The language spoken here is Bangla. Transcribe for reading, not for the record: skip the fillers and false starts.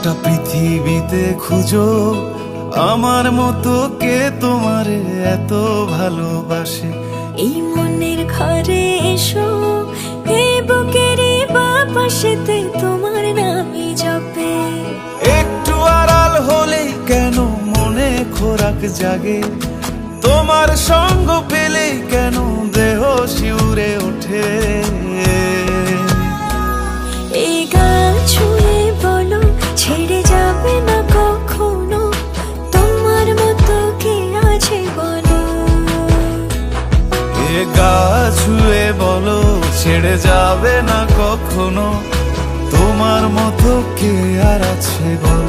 গোটা পৃথিবীতে খুঁজো আমার মতো কে তোমারে এত ভালোবাসে। এই মনের ঘরে এসো, এই বুকেরই বাপাশেতে তোমার নামই জপে। একটু আড়াল হলেই কেন মনে খোরাক জাগে, তোমার সঙ্গ পেলেই কেন দেহ শিউরে ওঠে। এই গান ছুঁয়ে বলো ছেড়ে যাবে না কখনো, তোমার মতো কে আছে বলো। এ গা ছুঁয়ে বলো ছেড়ে যাবে না কখনো, তোমার মতো কে আর আছে বলো।